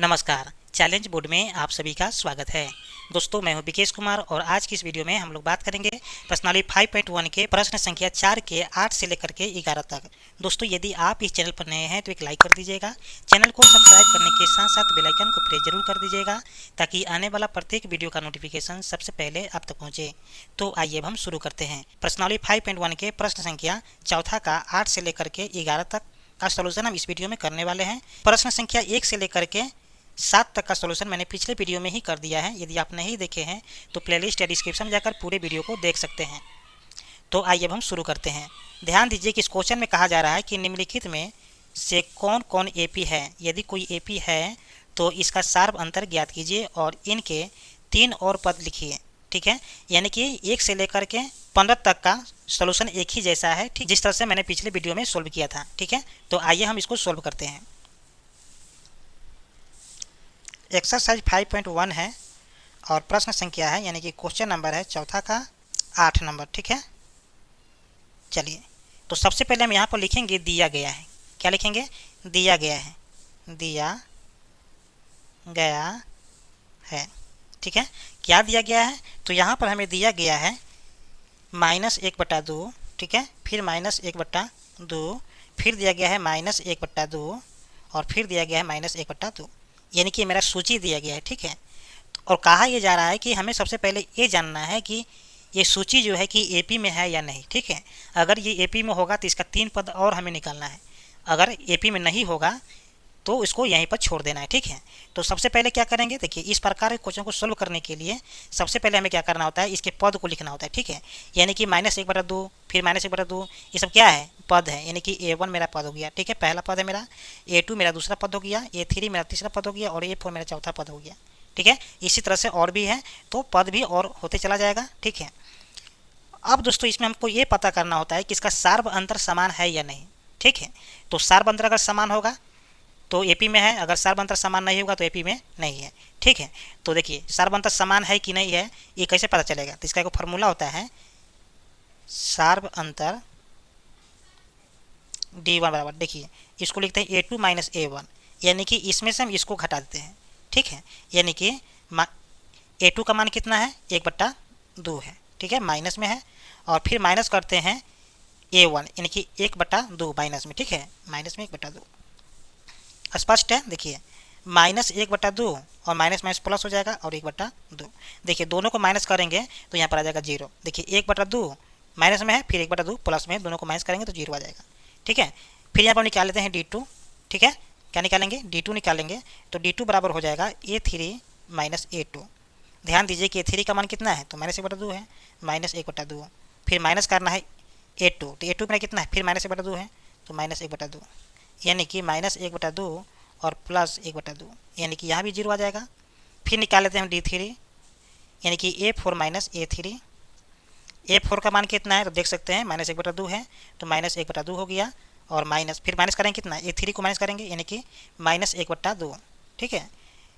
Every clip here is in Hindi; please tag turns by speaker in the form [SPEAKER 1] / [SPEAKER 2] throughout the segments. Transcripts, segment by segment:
[SPEAKER 1] नमस्कार। चैलेंज बोर्ड में आप सभी का स्वागत है। दोस्तों, मैं हूं विकेश कुमार और आज की इस वीडियो में हम लोग बात करेंगे प्रश्नावली 5.1 के प्रश्न संख्या 4 के 8 से लेकर के 11 तक। दोस्तों, यदि आप इस चैनल पर नए हैं तो एक लाइक कर दीजिएगा, चैनल को सब्सक्राइब करने के साथ साथ बेल आइकन को प्रेस जरूर कर दीजिएगा ताकि आने वाला प्रत्येक वीडियो का नोटिफिकेशन सबसे पहले आप तक पहुंचे। तो आइए अब हम शुरू करते हैं। प्रश्नावली 5.1 के प्रश्न संख्या चौथा का 8 से लेकर के 11 तक का सोल्यूशन हम इस वीडियो में करने वाले हैं। प्रश्न संख्या 1 से लेकर के 7 तक का सोल्यूशन मैंने पिछले वीडियो में ही कर दिया है। यदि आप नहीं देखे हैं तो प्लेलिस्ट या डिस्क्रिप्शन में जाकर पूरे वीडियो को देख सकते हैं। तो आइए अब हम शुरू करते हैं। ध्यान दीजिए कि इस क्वेश्चन में कहा जा रहा है कि निम्नलिखित में से कौन कौन एपी है। यदि कोई एपी है तो इसका सार्व अंतर ज्ञात कीजिए और इनके 3 और पद लिखिए। ठीक है, यानी कि 1 से लेकर के 15 तक का सोल्यूशन एक ही जैसा है, ठीक जिस तरह से मैंने पिछले वीडियो में सोल्व किया था। ठीक है, तो आइए हम इसको सोल्व करते हैं। एक्सरसाइज 5.1 है और प्रश्न संख्या है यानी कि क्वेश्चन नंबर है चौथा का 8 नंबर। ठीक है, चलिए तो सबसे पहले हम यहाँ पर लिखेंगे दिया गया है। क्या लिखेंगे? दिया गया है, दिया गया है। ठीक है, क्या दिया गया है? तो यहाँ पर हमें दिया गया है -1/2। ठीक है, फिर -1/2, फिर दिया गया है -1/2 और फिर दिया गया है -1/2, यानी कि मेरा सूची दिया गया है। ठीक है, और कहा यह जा रहा है कि हमें सबसे पहले ये जानना है कि ये सूची जो है कि एपी में है या नहीं। ठीक है, अगर ये एपी में होगा तो इसका 3 पद और हमें निकालना है। अगर एपी में नहीं होगा तो इसको यहीं पर छोड़ देना है। ठीक है, तो सबसे पहले क्या करेंगे, देखिए इस प्रकार के क्वेश्चन को सोल्व करने के लिए सबसे पहले हमें क्या करना होता है, इसके पद को लिखना होता है। ठीक है, यानी कि -1/2 फिर -1/2, ये सब क्या है? पद है। यानी कि A1 मेरा पद हो गया। ठीक है, पहला पद है मेरा। A2 मेरा दूसरा पद हो गया। A3 मेरा तीसरा पद हो गया और A4 मेरा चौथा पद हो गया। ठीक है, इसी तरह से और भी है तो पद भी और होते चला जाएगा। ठीक है, अब दोस्तों इसमें हमको ये पता करना होता है कि इसका सार्व अंतर समान है या नहीं। ठीक है, तो सार्व अंतर अगर समान होगा तो एपी में है, अगर सार्व अंतर समान नहीं होगा तो एपी में नहीं है। ठीक है, तो देखिए सार्व अंतर समान है कि नहीं है ये कैसे पता चलेगा? तो इसका एक फॉर्मूला होता है, सार्व अंतर D1 बराबर, देखिए इसको लिखते हैं A2 - A1, यानी कि इसमें से हम इसको घटा देते हैं। ठीक है, यानी कि A2 का मान कितना है? 1/2 है। ठीक है, माइनस में है और फिर माइनस करते हैं A1 यानी कि 1/2 माइनस में। ठीक है, माइनस में 1/2 स्पष्ट है। देखिए -1/2 और माइनस माइनस प्लस हो जाएगा और 1/2। देखिए दोनों को माइनस करेंगे तो यहाँ पर आ जाएगा 0। देखिए 1/2 माइनस में है, फिर 1/2 प्लस में है, दोनों को माइनस करेंगे तो 0 आ जाएगा। ठीक है, फिर यहाँ पर निकाल लेते हैं D2। ठीक है, क्या निकालेंगे? D2 निकालेंगे तो D2 बराबर हो जाएगा A3 - A2। ध्यान दीजिए कि A3 का मान कितना है? तो -1/2 है, -1/2, फिर माइनस करना है A2, तो A2 में कितना है? फिर -1/2 है तो -1/2, यानी कि -1/2 और प्लस 1/2, यानी कि यहाँ भी 0 आ जाएगा। फिर निकाल लेते हैं हम D3 यानी कि A4 - A3। A4 का मान कितना है? तो देख सकते हैं -1/2 है तो -1/2 हो गया और माइनस फिर माइनस करेंगे कितना? A3 को माइनस करेंगे यानी कि -1/2। ठीक है,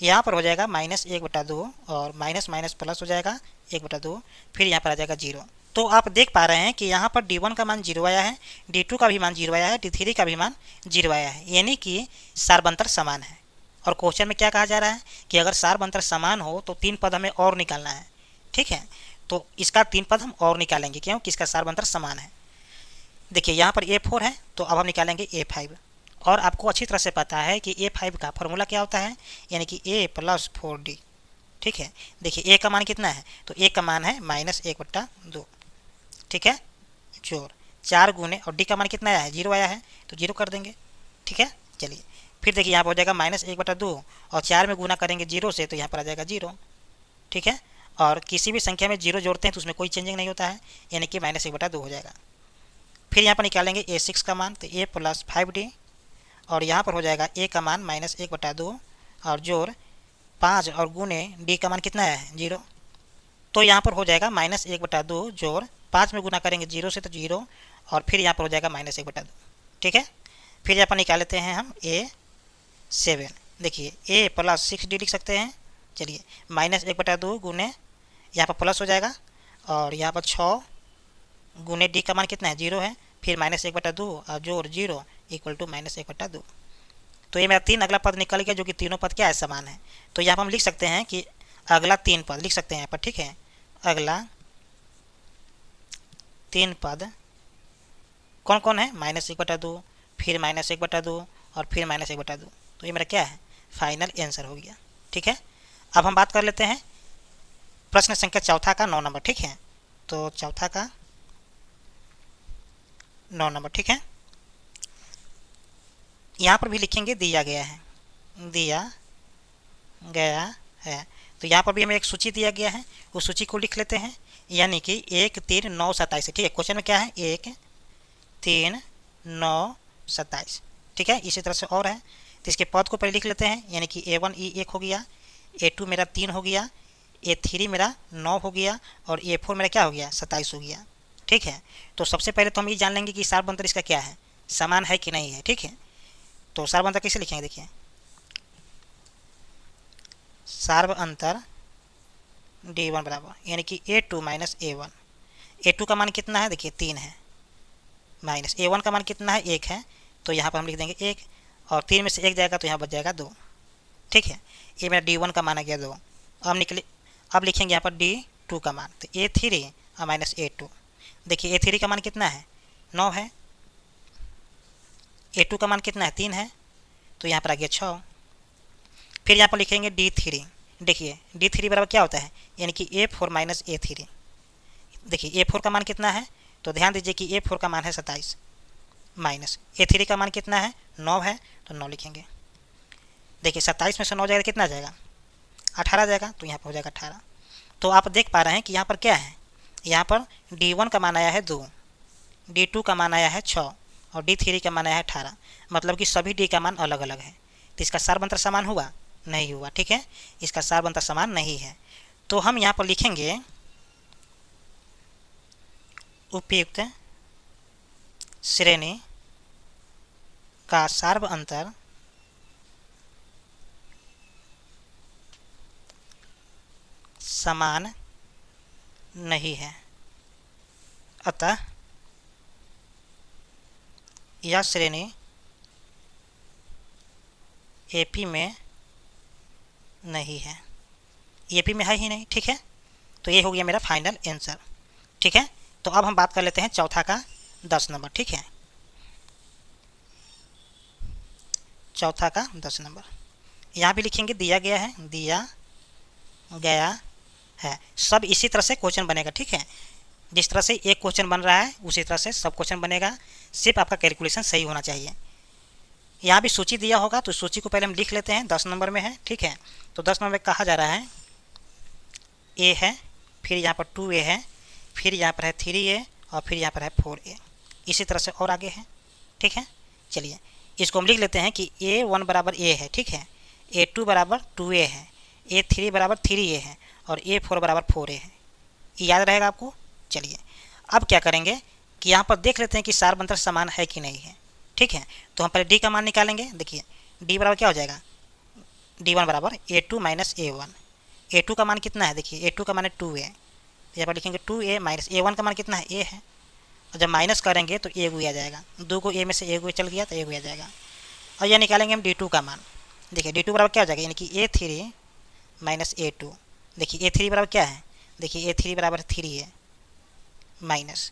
[SPEAKER 1] यहाँ पर हो जाएगा -1/2 और माइनस माइनस प्लस हो जाएगा 1/2, फिर यहाँ पर आ जाएगा 0। तो आप देख पा रहे हैं कि यहाँ पर D1 का मान 0 आया है, D2 का भी मान 0 आया है, D3 का भी मान 0 आया है, यानी कि सार्व अंतर समान है। और क्वेश्चन में क्या कहा जा रहा है कि अगर सार्व अंतर समान हो तो 3 पद हमें और निकालना है। ठीक है, तो इसका 3 पद हम और निकालेंगे क्यों? कि इसका सार्व अंतर समान है। देखिए यहाँ पर A4 है तो अब हम निकालेंगे A5। और आपको अच्छी तरह से पता है कि A5 का फॉर्मूला क्या होता है, यानी कि A + 4D। ठीक है, देखिए A का मान कितना है? तो A का मान है -1/2। ठीक है, जोर 4 गुने और D का मान कितना आया है? 0 आया है तो 0 कर देंगे। ठीक है, चलिए फिर देखिए यहाँ पर हो जाएगा -1/2 और 4 में गुना करेंगे 0 से तो यहाँ पर आ जाएगा 0। ठीक है, और किसी भी संख्या में 0 जोड़ते हैं तो उसमें कोई चेंजिंग नहीं होता है, यानी कि -1/2 हो जाएगा। फिर यहाँ पर निकालेंगे A6 का मान, तो A + 5D और यहाँ पर हो जाएगा A का मान -1/2 और जोर 5 और गुने D का मान कितना है? 0। तो यहाँ पर हो जाएगा -1/2 जोर 5 में गुना करेंगे 0 से तो 0 और फिर यहाँ पर हो जाएगा -1/2। ठीक है, फिर यहाँ पर निकाल लेते हैं हम A7। देखिए A + 6D लिख सकते हैं। चलिए -1/2 गुने यहाँ पर प्लस हो जाएगा और यहाँ पर 6 गुने D का मान कितना है? 0 है, फिर -1/2 और जोर 0 = -1/2। तो ये मेरा 3 अगला पद निकल गया, जो कि तीनों पद क्या है, समान है। तो यहाँ पर हम लिख सकते हैं कि अगला 3 पद लिख सकते हैं यहाँ पर, ठीक है। अगला 3 पद कौन कौन है, -1/2, फिर -1/2 और फिर -1/2। तो ये मेरा क्या है, फाइनल आंसर हो गया, ठीक है। अब हम बात कर लेते हैं प्रश्न संख्या चौथा का 9 नंबर, ठीक है। तो चौथा का 9 नंबर, ठीक है। यहाँ पर भी लिखेंगे दिया गया है, दिया गया है। तो यहाँ पर भी हमें एक सूची दिया गया है, उस सूची को लिख लेते हैं, यानी कि 1 3 9 27, ठीक है। क्वेश्चन में क्या है, 1 3 9 27, ठीक है। इसी तरह से और है, तो इसके पद को पहले लिख लेते हैं, यानी कि A1 1 हो गया, A2 मेरा 3 हो गया, A3 मेरा 9 हो गया और A4 मेरा क्या हो गया, 27 हो गया, ठीक है। तो सबसे पहले तो हम ये जान लेंगे कि सार अंतर इसका क्या है, समान है कि नहीं है, ठीक है। तो सार अंतर कैसे लिखेंगे, देखिए सार अंतर D1 बराबर, यानी कि A2 माइनस A1। A2 का मान कितना है, देखिए 3 है, माइनस A1 का मान कितना है, 1 है। तो यहाँ पर हम लिख देंगे 1, और 3 में से 1 जाएगा तो यहाँ बच जाएगा 2, ठीक है। ये मेरा D1 का मान आ गया 2। अब लिखेंगे यहाँ पर D2 का मान, तो A3 और माइनस A2। देखिए A3 का मान कितना है, 9 है, A2 का मान कितना है, 3 है, तो यहाँ पर आ गया 6। फिर यहाँ पर लिखेंगे D3। देखिए D3 बराबर क्या होता है, यानी कि A4 माइनस A3। देखिए A4 का मान कितना है, तो ध्यान दीजिए कि A4 का मान है 27, माइनस A3 का मान कितना है, 9 है, तो 9 लिखेंगे। देखिए 27 में से 9 जाएगा, कितना जाएगा, 18 जाएगा, तो यहाँ पर हो जाएगा 18। तो आप देख पा रहे हैं कि यहाँ पर क्या है, यहाँ पर D1 का मान आया है 2, D2 का मान आया है 6 और D3 का मान आया है 18, मतलब कि सभी D का मान अलग अलग है। तो इसका सार अंतर समान हुआ, नहीं हुआ, ठीक है। इसका सार अंतर समान नहीं है। तो हम यहाँ पर लिखेंगे उपयुक्त श्रेणी का सार अंतर समान नहीं है, अतः यह श्रेणी AP में नहीं है, AP में है ही नहीं, ठीक है। तो ये हो गया मेरा फाइनल आंसर, ठीक है। तो अब हम बात कर लेते हैं चौथा का 10 नंबर, ठीक है। चौथा का 10 नंबर यहाँ भी लिखेंगे दिया गया है, दिया गया है। सब इसी तरह से क्वेश्चन बनेगा, ठीक है। जिस तरह से एक क्वेश्चन बन रहा है उसी तरह से सब क्वेश्चन बनेगा, सिर्फ आपका कैलकुलेशन सही होना चाहिए। यहाँ भी सूची दिया होगा, तो सूची को पहले हम लिख लेते हैं, 10 नंबर में है, ठीक है। तो 10 नंबर में कहा जा रहा है A है, फिर यहाँ पर 2A है, फिर यहाँ पर है 3A और फिर यहाँ पर है 4A। इसी तरह से और आगे है, ठीक है। चलिए इसको हम लिख लेते हैं कि A1 बराबर A है, ठीक है, A2 बराबर 2A है, A3 बराबर 3A है और A4 बराबर 4A है। याद रहेगा आपको। चलिए अब क्या करेंगे कि यहाँ पर देख लेते हैं कि सार अंतर समान है कि नहीं है, ठीक है। तो हम पहले D का मान निकालेंगे। देखिए D बराबर क्या हो जाएगा, D1 बराबर A2 माइनस A1। A2 का मान कितना है, देखिए A2 का मान है 2A, यहाँ पर लिखेंगे 2A माइनस A1 का मान कितना है, A है, और जब माइनस करेंगे तो A गुया जाएगा, 2 को A में से A गुया चल गया तो A गुया जाएगा। और यह निकालेंगे हम D2 का मान। देखिए D2 बराबर क्या हो जाएगा, यानी कि A3 माइनस A2। देखिए A3 बराबर क्या है, देखिए A3 बराबर 3A माइनस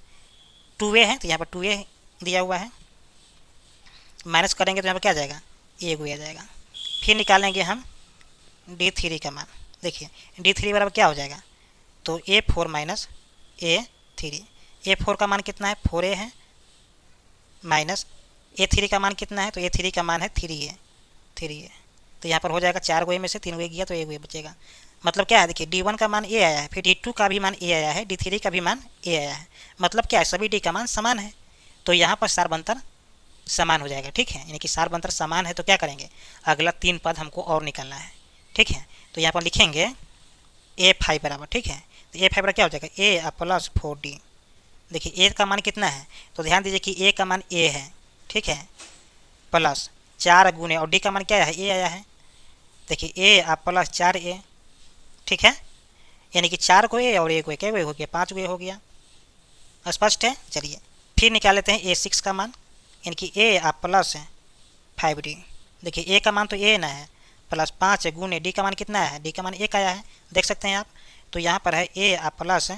[SPEAKER 1] 2A है, तो यहाँ पर 2A दिया हुआ है, माइनस करेंगे तो यहाँ पर क्या जाएगा, A गुया जाएगा। फिर निकालेंगे हम D3 का मान। देखिए D3 बराबर क्या हो जाएगा, तो A4 माइनस A3। A4 का मान कितना है, 4A है, माइनस A3 का मान कितना है, तो A3 का मान है 3A। तो यहाँ पर हो जाएगा 4 गो में से 3 गो गया तो 1 गो बचेगा। मतलब क्या है, देखिए D1 का मान A आया है, फिर D2 का भी मान A आया है, D3 का भी मान A आया है, मतलब क्या है, सभी D का मान समान है। तो यहाँ पर सार अंतर समान हो जाएगा, ठीक है। यानी कि सार अंतर समान है, तो क्या करेंगे, अगला 3 पद हमको और निकालना है, ठीक है। तो यहाँ पर लिखेंगे A5 बराबर, ठीक है। तो A5 बराबर क्या हो जाएगा, A प्लस 4D। देखिए A का मान कितना है, तो ध्यान दीजिए कि A का मान A है, ठीक है, प्लस 4 गुने और D का मान क्या है, A आया है। देखिए A प्लस 4A, ठीक है, यानी कि 4 को A और 1 को क्या हो गया, 5 गो हो गया। स्पष्ट है। चलिए फिर निकाल लेते हैं A6 का मान, यानी कि A प्लस 5D। देखिए ए का मान तो ए ना है, प्लस 5 गुने डी का मान कितना है, डी का मान 1 आया है, देख सकते हैं आप। तो यहाँ पर है ए प्लस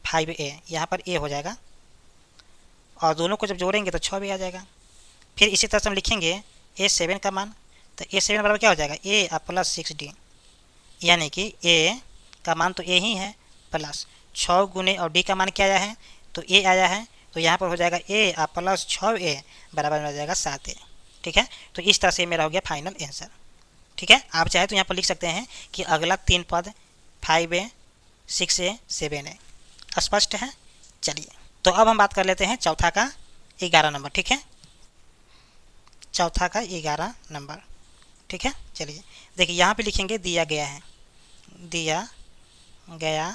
[SPEAKER 1] 5a, यहाँ पर ए हो जाएगा और दोनों को जब जोड़ेंगे तो 6 भी आ जाएगा। फिर इसी तरह से हम लिखेंगे A7 का मान, तो A7 बराबर क्या हो जाएगा, ए प्लस 6d, यानी कि ए का मान तो ए ही है, प्लस 6 गुने और डी का मान क्या आया है, तो ए आया है, तो यहाँ पर हो जाएगा ए प्लस 6a बराबर हो जाएगा 7a। ठीक है, तो इस तरह से मेरा हो गया फाइनल आंसर। ठीक है, आप चाहे तो यहाँ पर लिख सकते हैं कि अगला 3 पद 5a 6a 7a। स्पष्ट है। चलिए, तो अब हम बात कर लेते हैं चौथा का 11 नंबर। ठीक है, चौथा का 11 नंबर। ठीक है, चलिए देखिए यहाँ पे लिखेंगे दिया गया है, दिया गया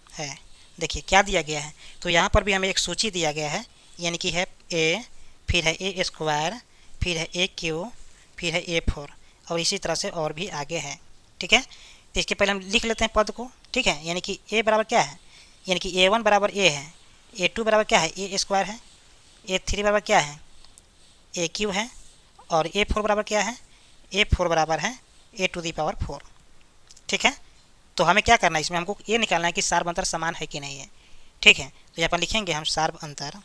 [SPEAKER 1] है। देखिए क्या दिया गया है, तो यहाँ पर भी हमें एक सूची दिया गया है, यानी कि है ए, फिर है ए स्क्वायर, फिर है ए क्यू, फिर है A4 और इसी तरह से और भी आगे है। ठीक है, तो इसके पहले हम लिख लेते हैं पद को। ठीक है, यानी कि ए बराबर क्या है, यानी कि A1 बराबर ए है, A2 बराबर क्या है, ए स्क्वायर है, A3 बराबर क्या है, ए क्यू है, और A4 बराबर क्या है, A4 बराबर है A⁴। ठीक है, तो हमें क्या करना है, इसमें हमको ये निकालना है कि सार्व अंतर समान है कि नहीं है। ठीक है, तो यहाँ पर लिखेंगे हम सार्व अंतर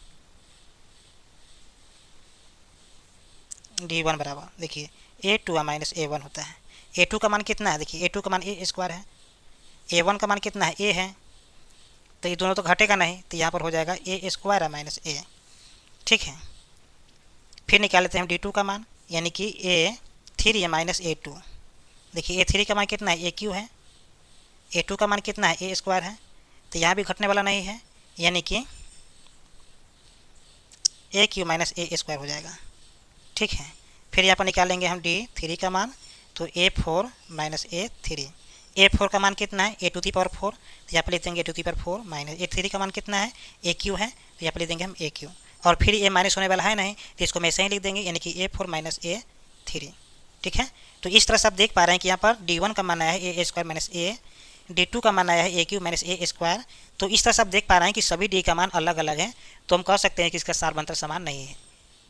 [SPEAKER 1] D1 बराबर, देखिए A2 माइनस A1 होता है। A2 का मान कितना है, देखिए A2 का मान ए स्क्वायर है, A1 का मान कितना है, ए है, तो ये दोनों तो घटेगा नहीं, तो यहाँ पर हो जाएगा ए स्क्वायर माइनस ए। ठीक है, फिर निकाल लेते हैं हम D2 का मान, यानी कि A3 माइनस A2। देखिए A3 का मान कितना है, ए क्यू है, A2 का मान कितना है, ए स्क्वायर है, तो यहाँ भी घटने वाला नहीं है, यानी कि ए क्यू माइनस ए स्क्वायर हो जाएगा। ठीक है, फिर यहाँ पर निकालेंगे हम D3 का मान, तो A4 माइनस A3। A4 का मान कितना है, A⁴, तो यहाँ पर लिख देंगे A⁴ माइनस A3 का मान कितना है, ए क्यू है, तो यहाँ पर लिख देंगे हम ए क्यू, और फिर ये माइनस होने वाला है नहीं, तो इसको मैं ऐसे ही लिख देंगे, यानी कि A4 माइनस A3। ठीक है, तो इस तरह से आप देख पा रहे हैं कि यहाँ पर D1 का मान आया है ए स्क्वायर माइनस ए, D2 का मान आया है ए क्यू माइनस ए स्क्वायर। तो इस तरह से आप देख पा रहे हैं कि सभी डी का मान अलग अलग है, तो हम कह सकते हैं कि इसका सार्व अंतर समान नहीं है,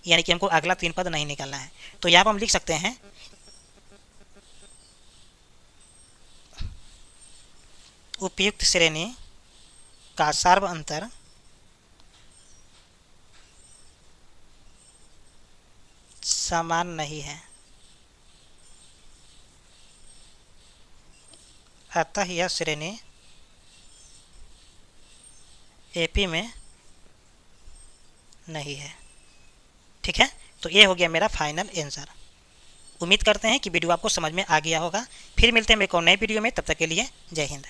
[SPEAKER 1] यानी कि हमको अगला 3 पद नहीं निकालना है। तो यहाँ पर हम लिख सकते हैं उपयुक्त श्रेणी का सार्व अंतर समान नहीं है, अतः यह श्रेणी एपी में नहीं है। ठीक है, तो ये हो गया मेरा फाइनल आंसर। उम्मीद करते हैं कि वीडियो आपको समझ में आ गया होगा। फिर मिलते हैं एक और नए वीडियो में, तब तक के लिए जय हिंद।